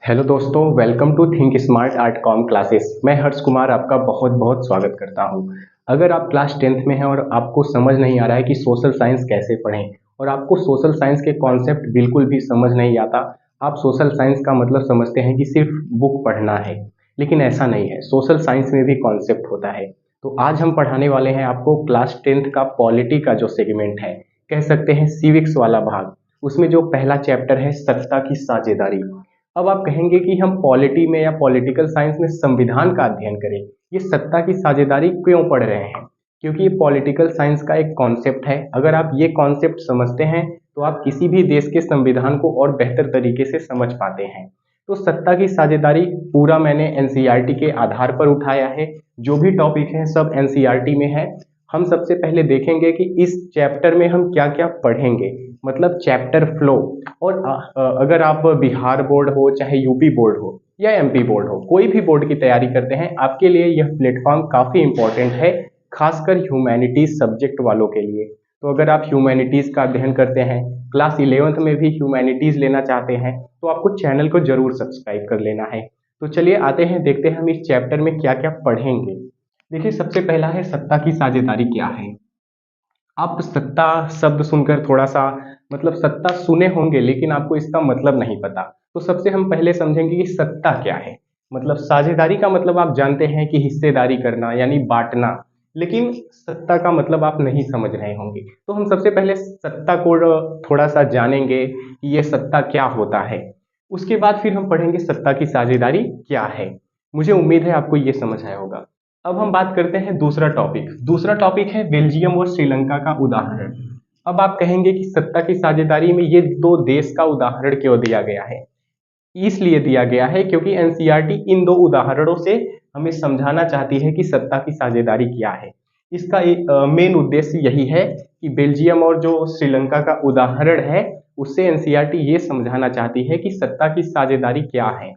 Hello दोस्तों, welcome to think smart art com classes. मैं हर्ष कुमार आपका बहुत बहुत स्वागत करता हूं। अगर आप क्लास 10th में हैं और आपको समझ नहीं आ रहा है कि सोशल साइंस कैसे पढ़ें और आपको सोशल साइंस के कॉन्सेप्ट बिल्कुल भी समझ नहीं आता, आप सोशल साइंस का मतलब समझते हैं कि सिर्फ बुक पढ़ना है, लेकिन ऐसा नहीं है। सोशल साइंस में भी कॉन्सेप्ट होता है। तो आज हम पढ़ाने वाले हैं आपको क्लास 10th का पॉलिटी का जो सेगमेंट है, कह सकते हैं सिविक्स वाला भाग। उसमें जो पहला चैप्टर है सत्ता की साझेदारी। अब आप कहेंगे कि हम पॉलिटी में या पॉलिटिकल साइंस में संविधान का अध्ययन करें, ये सत्ता की साझेदारी क्यों पढ़ रहे हैं? क्योंकि ये पॉलिटिकल साइंस का एक कॉन्सेप्ट है। अगर आप ये कॉन्सेप्ट समझते हैं तो आप किसी भी देश के संविधान को और बेहतर तरीके से समझ पाते हैं। तो सत्ता की साझेदारी पूरा मैंने एनसीईआरटी के आधार पर उठाया है। जो भी टॉपिक है सब एनसीईआरटी में है। हम सबसे पहले देखेंगे कि इस चैप्टर में हम क्या क्या पढ़ेंगे, मतलब चैप्टर फ्लो। और अगर आप बिहार बोर्ड हो, चाहे यूपी बोर्ड हो या एमपी बोर्ड हो, कोई भी बोर्ड की तैयारी करते हैं, आपके लिए यह प्लेटफॉर्म काफ़ी इंपॉर्टेंट है, खासकर ह्यूमैनिटीज सब्जेक्ट वालों के लिए। तो अगर आप ह्यूमैनिटीज का अध्ययन करते हैं, क्लास 11th में भी ह्यूमैनिटीज लेना चाहते हैं, तो आपको चैनल को जरूर सब्सक्राइब कर लेना है। तो चलिए आते हैं, देखते हैं हम इस चैप्टर में क्या क्या पढ़ेंगे। देखिए, सबसे पहला है सत्ता की साझेदारी क्या है। आप सत्ता शब्द सुनकर थोड़ा सा, मतलब सत्ता सुने होंगे लेकिन आपको इसका मतलब नहीं पता। तो सबसे हम पहले समझेंगे कि सत्ता क्या है। मतलब साझेदारी का मतलब आप जानते हैं कि हिस्सेदारी करना यानी बांटना, लेकिन सत्ता का मतलब आप नहीं समझ रहे होंगे। तो हम सबसे पहले सत्ता को थोड़ा सा जानेंगे कि ये सत्ता क्या होता है। उसके बाद फिर हम पढ़ेंगे सत्ता की साझेदारी क्या है। मुझे उम्मीद है आपको ये समझ आया होगा। अब हम बात करते हैं दूसरा टॉपिक। दूसरा टॉपिक है बेल्जियम और श्रीलंका का उदाहरण। अब आप कहेंगे कि सत्ता की साझेदारी में ये दो देश का उदाहरण क्यों दिया गया है? इसलिए दिया गया है क्योंकि एनसीईआरटी इन दो उदाहरणों से हमें समझाना चाहती है कि सत्ता की साझेदारी क्या है। इसका मेन उद्देश्य यही है कि बेल्जियम और जो श्रीलंका का उदाहरण है, उससे एनसीईआरटी ये समझाना चाहती है कि सत्ता की साझेदारी क्या है।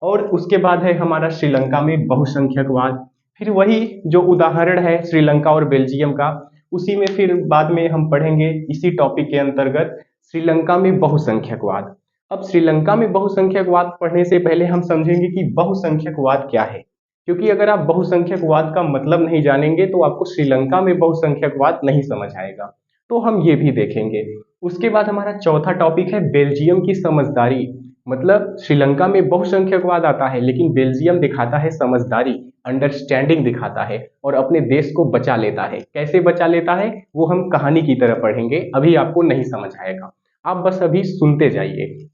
और उसके बाद है हमारा श्रीलंका में बहुसंख्यकवाद। फिर वही जो उदाहरण है श्रीलंका और बेल्जियम का, उसी में फिर बाद में हम पढ़ेंगे इसी टॉपिक के अंतर्गत श्रीलंका में बहुसंख्यकवाद। अब श्रीलंका में बहुसंख्यकवाद पढ़ने से पहले हम समझेंगे कि बहुसंख्यकवाद क्या है, क्योंकि अगर आप बहुसंख्यकवाद का मतलब नहीं जानेंगे तो आपको श्रीलंका में बहुसंख्यकवाद नहीं समझ आएगा। तो हम ये भी देखेंगे। उसके बाद हमारा चौथा टॉपिक है बेल्जियम की समझदारी। मतलब श्रीलंका में बहुसंख्यकवाद आता है लेकिन बेल्जियम दिखाता है समझदारी, अंडरस्टैंडिंग दिखाता है और अपने देश को बचा लेता है। कैसे बचा लेता है वो हम कहानी की तरह पढ़ेंगे, अभी आपको नहीं समझ आएगा, आप बस अभी सुनते जाइए।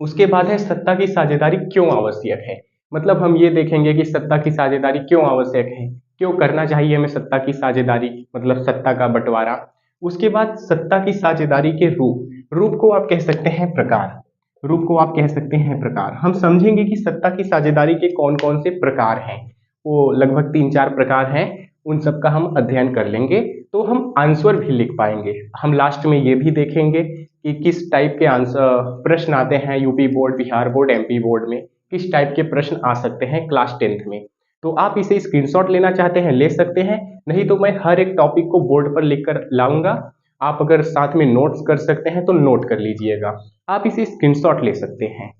उसके बाद है सत्ता की साझेदारी क्यों आवश्यक है। मतलब हम ये देखेंगे कि सत्ता की साझेदारी क्यों आवश्यक है, क्यों करना चाहिए हमें सत्ता की साझेदारी, मतलब सत्ता का बंटवारा। उसके बाद सत्ता की साझेदारी के रूप, रूप को आप कह सकते हैं प्रकार, रूप को आप कह सकते हैं प्रकार। हम समझेंगे कि सत्ता की साझेदारी के कौन कौन से प्रकार हैं। वो लगभग 3-4 प्रकार हैं, उन सब का हम अध्ययन कर लेंगे तो हम आंसर भी लिख पाएंगे। हम लास्ट में ये भी देखेंगे कि किस टाइप के आंसर प्रश्न आते हैं UP board, Bihar board, MP board में किस टाइप के प्रश्न आ सकते हैं क्लास 10th में। तो आप इसे स्क्रीनशॉट लेना चाहते हैं ले सकते हैं, नहीं तो मैं हर एक टॉपिक को बोर्ड पर लिखकर लाऊंगा। आप अगर साथ में नोट्स कर सकते हैं तो नोट कर लीजिएगा, आप इसे स्क्रीनशॉट ले सकते हैं।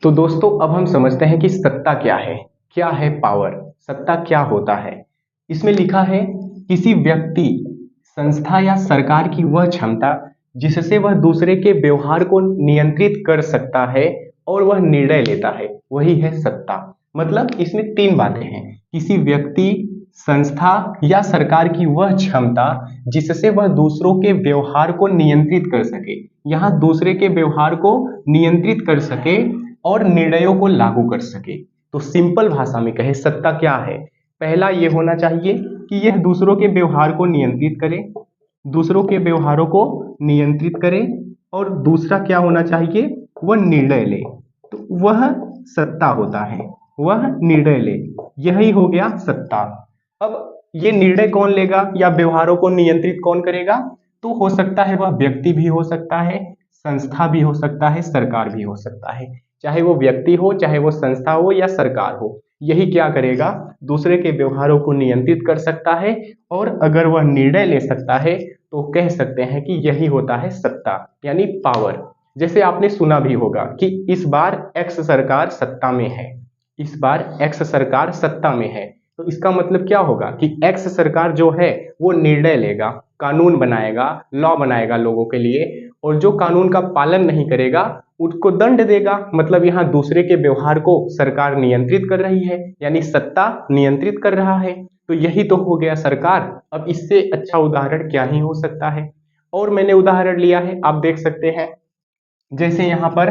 तो दोस्तों अब हम समझते हैं कि सत्ता क्या है पावर, सत्ता क्या होता है। इसमें लिखा है किसी व्यक्ति, संस्था या सरकार की वह क्षमता जिससे वह दूसरे के व्यवहार को नियंत्रित कर सकता है और वह निर्णय लेता है, वही है सत्ता। मतलब इसमें 3 बातें हैं, किसी व्यक्ति, संस्था या सरकार की वह क्षमता जिससे वह दूसरों के व्यवहार को नियंत्रित कर सके। यहाँ दूसरे के व्यवहार को नियंत्रित कर सके और निर्णयों को लागू कर सके। तो सिंपल भाषा में कहे सत्ता क्या है, पहला ये होना चाहिए कि यह दूसरों के व्यवहार को नियंत्रित करे, दूसरों के व्यवहारों को नियंत्रित करे। और दूसरा क्या होना चाहिए, वह निर्णय ले। तो वह सत्ता होता है, वह निर्णय ले, यही हो गया सत्ता। अब ये निर्णय कौन लेगा या व्यवहारों को नियंत्रित कौन करेगा? तो हो सकता है वह व्यक्ति भी हो सकता है, संस्था भी हो सकता है, सरकार भी हो सकता है। चाहे वो व्यक्ति हो, चाहे वो संस्था हो या सरकार हो, यही क्या करेगा, दूसरे के व्यवहारों को नियंत्रित कर सकता है। और अगर वह निर्णय ले सकता है तो कह सकते हैं कि यही होता है सत्ता यानी पावर। जैसे आपने सुना भी होगा कि इस बार एक्स सरकार सत्ता में है, इस बार एक्स सरकार सत्ता में है। तो इसका मतलब क्या होगा कि एक्स सरकार जो है वो निर्णय लेगा, कानून बनाएगा, लॉ बनाएगा लोगों के लिए, और जो कानून का पालन नहीं करेगा उसको दंड देगा। मतलब यहाँ दूसरे के व्यवहार को सरकार नियंत्रित कर रही है, यानी सत्ता नियंत्रित कर रहा है। तो यही तो हो गया सरकार। अब इससे अच्छा उदाहरण क्या ही हो सकता है। और मैंने उदाहरण लिया है, आप देख सकते हैं। जैसे यहाँ पर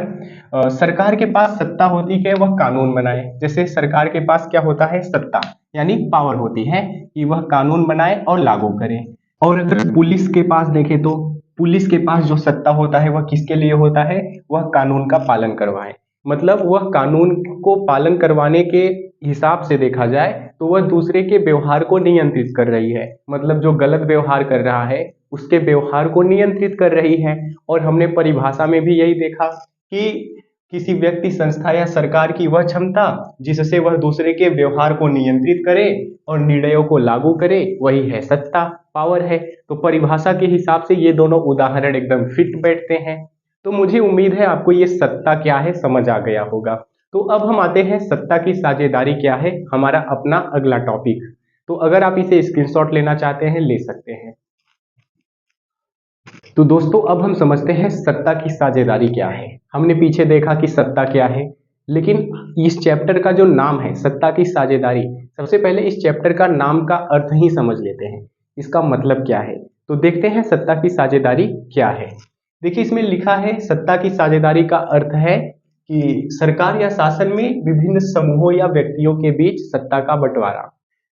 सरकार के पास सत्ता होती है वह कानून बनाए। जैसे सरकार के पास क्या होता है, सत्ता यानी पावर होती है कि वह कानून बनाए और लागू करे। और अगर पुलिस के पास देखें तो पुलिस के पास जो सत्ता होता है वह किसके लिए होता है, वह कानून का पालन करवाए। मतलब वह कानून को पालन करवाने के हिसाब से देखा जाए तो वह दूसरे के व्यवहार को नियंत्रित कर रही है। मतलब जो गलत व्यवहार कर रहा है उसके व्यवहार को नियंत्रित कर रही है। और हमने परिभाषा में भी यही देखा कि किसी व्यक्ति, संस्था या सरकार की वह क्षमता जिससे वह दूसरे के व्यवहार को नियंत्रित करे और निर्णयों को लागू करे, वही है सत्ता, पावर है। तो परिभाषा के हिसाब से ये दोनों उदाहरण एकदम फिट बैठते हैं। तो मुझे उम्मीद है आपको ये सत्ता क्या है समझ आ गया होगा। तो अब हम आते हैं सत्ता की साझेदारी क्या है, हमारा अपना अगला टॉपिक। तो अगर आप इसे स्क्रीनशॉट लेना चाहते हैं ले सकते हैं। तो दोस्तों अब हम समझते हैं सत्ता की साझेदारी क्या है। हमने पीछे देखा कि सत्ता क्या है, लेकिन इस चैप्टर का जो नाम है सत्ता की साझेदारी, सबसे पहले इस चैप्टर का नाम का अर्थ ही समझ लेते हैं, इसका मतलब क्या है। तो देखते हैं सत्ता की साझेदारी क्या है। देखिए इसमें लिखा है सत्ता की साझेदारी का अर्थ है कि सरकार या शासन में विभिन्न समूहों या व्यक्तियों के बीच सत्ता का बंटवारा।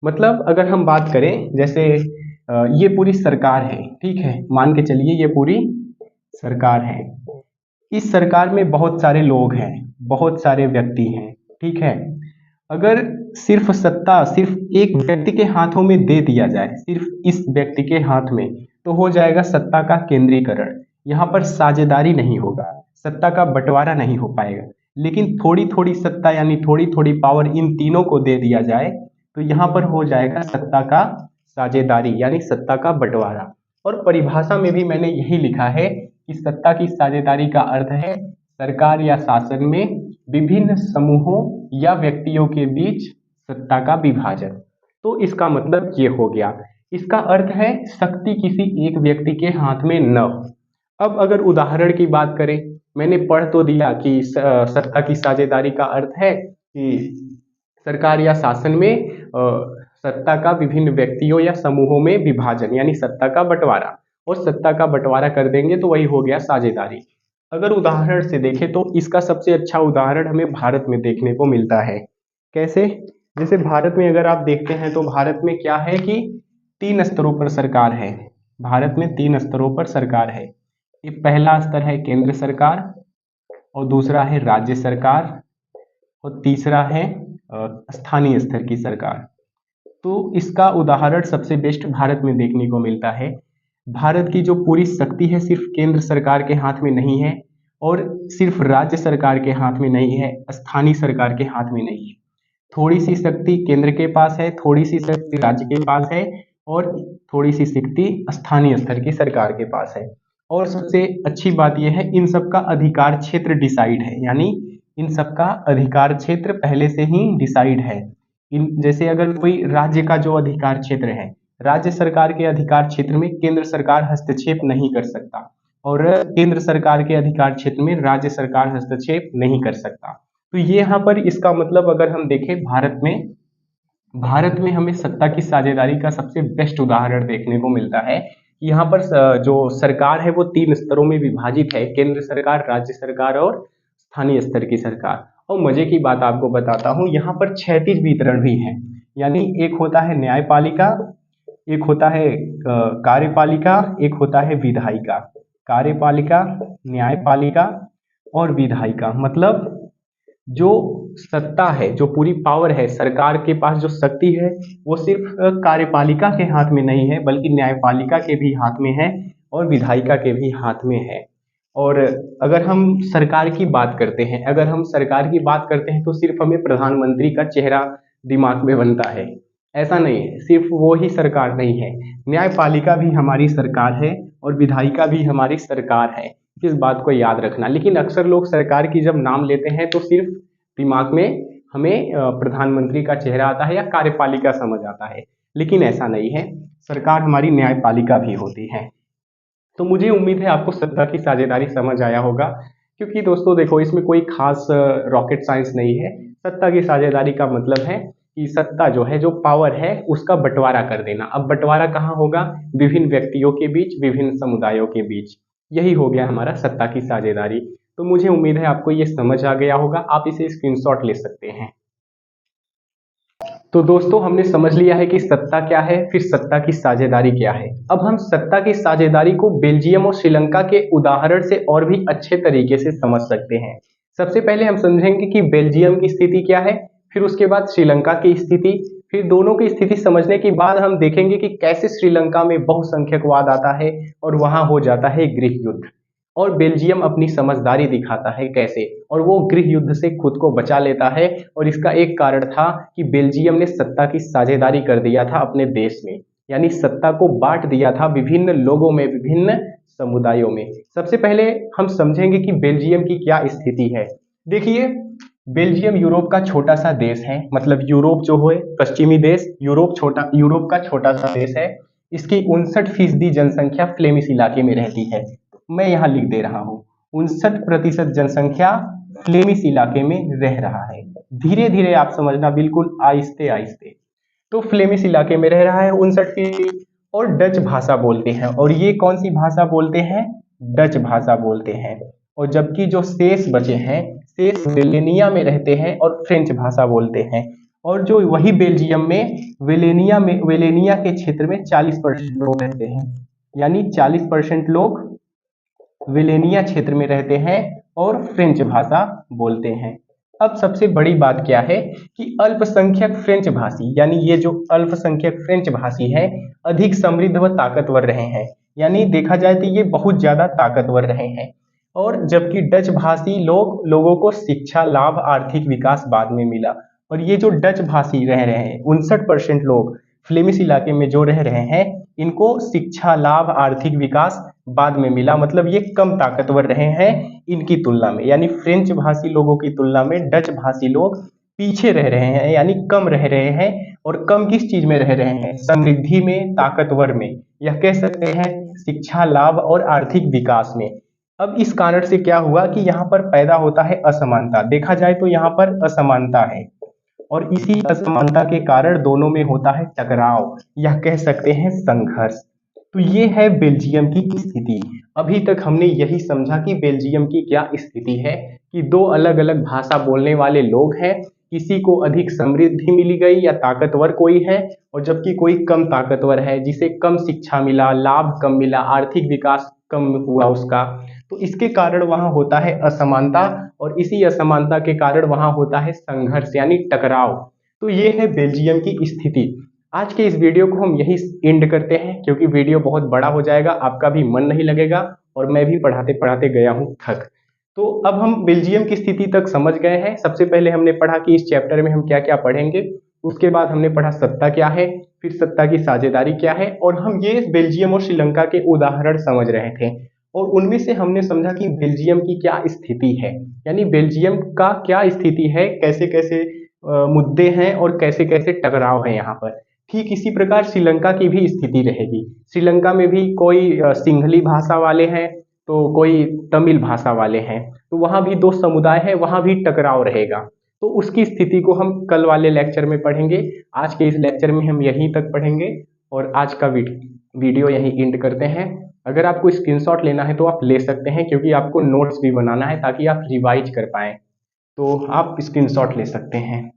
मतलब अगर हम बात करें, जैसे ये पूरी सरकार है, ठीक है, मान के चलिए ये पूरी सरकार है। इस सरकार में बहुत सारे लोग हैं, बहुत सारे व्यक्ति हैं, ठीक है। अगर सिर्फ सत्ता सिर्फ एक व्यक्ति के हाथों में दे दिया जाए, सिर्फ इस व्यक्ति के हाथ में, तो हो जाएगा सत्ता का केंद्रीकरण। यहाँ पर साझेदारी नहीं होगा, सत्ता का बंटवारा नहीं हो पाएगा। लेकिन थोड़ी थोड़ी सत्ता यानी थोड़ी थोड़ी पावर इन तीनों को दे दिया जाए तो यहाँ पर हो जाएगा सत्ता का साझेदारी यानी सत्ता का बंटवारा। और परिभाषा में भी मैंने यही लिखा है कि सत्ता की साझेदारी का अर्थ है सरकार या शासन में विभिन्न समूहों या व्यक्तियों के बीच सत्ता का विभाजन। तो इसका मतलब ये हो गया। इसका अर्थ है शक्ति किसी एक व्यक्ति के हाथ में न हो। अब अगर उदाहरण की बात करें, मैंने पढ़ तो दिया कि सत्ता की साझेदारी का अर्थ है कि सरकार या शासन में सत्ता का विभिन्न व्यक्तियों या समूहों में विभाजन यानी सत्ता का बंटवारा, और सत्ता का बंटवारा कर देंगे तो वही हो गया साझेदारी। अगर उदाहरण से देखें तो इसका सबसे अच्छा उदाहरण हमें भारत में देखने को मिलता है। कैसे? जैसे भारत में अगर आप देखते हैं तो भारत में क्या है कि 3 स्तरों पर सरकार है। भारत में 3 स्तरों पर सरकार है। ये पहला स्तर है केंद्र सरकार, और दूसरा है राज्य सरकार, और तीसरा है स्थानीय स्तर की सरकार। तो इसका उदाहरण सबसे बेस्ट भारत में देखने को मिलता है। भारत की जो पूरी शक्ति है सिर्फ केंद्र सरकार के हाथ में नहीं है, और सिर्फ राज्य सरकार के हाथ में नहीं है, स्थानीय सरकार के हाथ में नहीं है। थोड़ी सी शक्ति केंद्र के पास है, थोड़ी सी शक्ति राज्य के पास है, और थोड़ी सी शक्ति स्थानीय स्तर की सरकार के पास है। और सबसे अच्छी बात यह है इन सबका अधिकार क्षेत्र डिसाइड है, यानी इन सबका अधिकार क्षेत्र पहले से ही डिसाइड है। इन जैसे अगर कोई राज्य का जो अधिकार क्षेत्र है, राज्य सरकार के अधिकार क्षेत्र में केंद्र सरकार हस्तक्षेप नहीं कर सकता, और केंद्र सरकार के अधिकार क्षेत्र में राज्य सरकार हस्तक्षेप नहीं कर सकता। तो ये यहाँ पर इसका मतलब अगर हम देखें भारत में हमें सत्ता की साझेदारी का सबसे बेस्ट उदाहरण देखने को मिलता है। यहाँ पर जो सरकार है वो 3 स्तरों में विभाजित है, केंद्र सरकार, राज्य सरकार और स्थानीय स्तर की सरकार। और मजे की बात आपको बताता हूँ, यहाँ पर क्षैतिज वितरण भी है। यानी एक होता है न्यायपालिका, एक होता है कार्यपालिका, एक होता है विधायिका। कार्यपालिका, न्यायपालिका और विधायिका। मतलब जो सत्ता है, जो पूरी पावर है, सरकार के पास जो शक्ति है वो सिर्फ कार्यपालिका के हाथ में नहीं है, बल्कि न्यायपालिका के भी हाथ में है और विधायिका के भी हाथ में है। और अगर हम सरकार की बात करते हैं, तो सिर्फ हमें प्रधानमंत्री का चेहरा दिमाग में बनता है, ऐसा नहीं है। सिर्फ वो ही सरकार नहीं है, न्यायपालिका भी हमारी सरकार है और विधायिका भी हमारी सरकार है। इस बात को याद रखना। लेकिन अक्सर लोग सरकार की जब नाम लेते हैं तो सिर्फ दिमाग में हमें प्रधानमंत्री का चेहरा आता है या कार्यपालिका समझ आता है, लेकिन ऐसा नहीं है। सरकार हमारी न्यायपालिका भी होती है। तो मुझे उम्मीद है आपको सत्ता की साझेदारी समझ आया होगा, क्योंकि दोस्तों देखो, इसमें कोई खास रॉकेट साइंस नहीं है। सत्ता की साझेदारी का मतलब है कि सत्ता जो है, जो पावर है, उसका बंटवारा कर देना। अब बंटवारा कहाँ होगा? विभिन्न व्यक्तियों के बीच, विभिन्न समुदायों के बीच। यही हो गया हमारा सत्ता की साझेदारी। तो मुझे उम्मीद है आपको ये समझ आ गया होगा। आप इसे स्क्रीनशॉट ले सकते हैं। तो दोस्तों, हमने समझ लिया है कि सत्ता क्या है, फिर सत्ता की साझेदारी क्या है। अब हम सत्ता की साझेदारी को बेल्जियम और श्रीलंका के उदाहरण से और भी अच्छे तरीके से समझ सकते हैं। सबसे पहले हम समझेंगे कि बेल्जियम की स्थिति क्या है, फिर उसके बाद श्रीलंका की स्थिति। फिर दोनों की स्थिति समझने के बाद हम देखेंगे कि कैसे श्रीलंका में बहुसंख्यकवाद आता है और वहां हो जाता है गृह युद्ध, और बेल्जियम अपनी समझदारी दिखाता है कैसे, और वो गृह युद्ध से खुद को बचा लेता है। और इसका एक कारण था कि बेल्जियम ने सत्ता की साझेदारी कर दिया था अपने देश में, यानी सत्ता को बांट दिया था विभिन्न लोगों में, विभिन्न समुदायों में। सबसे पहले हम समझेंगे कि बेल्जियम की क्या स्थिति है। देखिए, बेल्जियम यूरोप का छोटा सा देश है, मतलब यूरोप जो है पश्चिमी देश, यूरोप का छोटा सा देश है। इसकी 59% जनसंख्या फ्लेमिश इलाके में रहती है। मैं यहाँ लिख दे रहा हूँ, 59% जनसंख्या फ्लेमिश इलाके में रह रहा है। धीरे धीरे आप समझना, बिल्कुल आहिस्ते आहिस्ते। तो फ्लेमिश इलाके में रह रहा है 59%, और डच भाषा बोलते हैं। और ये कौन सी भाषा बोलते हैं? डच भाषा बोलते हैं। और जबकि जो शेष बचे हैं, शेष वेलेनिया में रहते हैं और फ्रेंच भाषा बोलते हैं। और जो वही बेल्जियम में वेलेनिया के क्षेत्र में 40% लोग रहते हैं, यानी 40% लोग विलेनिया क्षेत्र में रहते हैं और फ्रेंच भाषा बोलते हैं। अब सबसे बड़ी बात क्या है कि अल्पसंख्यक फ्रेंच भाषी, यानी ये जो अल्पसंख्यक फ्रेंच भाषी है, अधिक समृद्ध व ताकतवर रहे हैं। यानी देखा जाए तो ये बहुत ज्यादा ताकतवर रहे हैं। और जबकि डच भाषी लोगों को शिक्षा लाभ, आर्थिक विकास बाद में मिला। और ये जो डच भाषी रह रहे हैं, 59% लोग फ्लेमिश इलाके में जो रह रहे हैं, इनको शिक्षा लाभ, आर्थिक विकास बाद में मिला। मतलब ये कम ताकतवर रहे हैं इनकी तुलना में, यानी फ्रेंच भाषी लोगों की तुलना में डच भाषी लोग पीछे रह रहे हैं, यानी कम रह रहे हैं। और कम किस चीज में रह रहे हैं? समृद्धि में, ताकतवर में, या कह सकते हैं शिक्षा लाभ और आर्थिक विकास में। अब इस कारण से क्या हुआ कि यहाँ पर पैदा होता है असमानता। देखा जाए तो यहाँ पर असमानता है, और इसी असमानता के कारण दोनों में होता है टकराव, या कह सकते हैं संघर्ष। तो ये है बेल्जियम की स्थिति। अभी तक हमने यही समझा कि बेल्जियम की क्या स्थिति है, कि दो अलग अलग भाषा बोलने वाले लोग हैं, किसी को अधिक समृद्धि मिली गई या ताकतवर कोई है, और जबकि कोई कम ताकतवर है, जिसे कम शिक्षा मिला, लाभ कम मिला, आर्थिक विकास कम हुआ उसका। तो इसके कारण वहां होता है असमानता, और इसी असमानता के कारण वहां होता है संघर्ष, यानी टकराव। तो ये है बेल्जियम की स्थिति। आज के इस वीडियो को हम यही एंड करते हैं, क्योंकि वीडियो बहुत बड़ा हो जाएगा, आपका भी मन नहीं लगेगा, और मैं भी पढ़ाते पढ़ाते गया हूँ थक। तो अब हम बेल्जियम की स्थिति तक समझ गए हैं। सबसे पहले हमने पढ़ा कि इस चैप्टर में हम क्या क्या पढ़ेंगे। उसके बाद हमने पढ़ा सत्ता क्या है, फिर सत्ता की साझेदारी क्या है, और हम ये बेल्जियम और श्रीलंका के उदाहरण समझ रहे थे। और उनमें से हमने समझा कि बेल्जियम की क्या स्थिति है, यानी बेल्जियम का क्या स्थिति है, कैसे कैसे मुद्दे हैं और कैसे कैसे टकराव है यहाँ पर। ठीक इसी प्रकार श्रीलंका की भी स्थिति रहेगी। श्रीलंका में भी कोई सिंहली भाषा वाले हैं, तो कोई तमिल भाषा वाले हैं, तो वहाँ भी दो समुदाय हैं, वहाँ भी टकराव रहेगा। तो उसकी स्थिति को हम कल वाले लेक्चर में पढ़ेंगे। आज के इस लेक्चर में हम यहीं तक पढ़ेंगे, और आज का वीडियो यहीं एंड करते हैं। अगर आपको स्क्रीनशॉट लेना है तो आप ले सकते हैं, क्योंकि आपको नोट्स भी बनाना है ताकि आप रिवाइज कर पाएँ, तो आप स्क्रीनशॉट ले सकते हैं।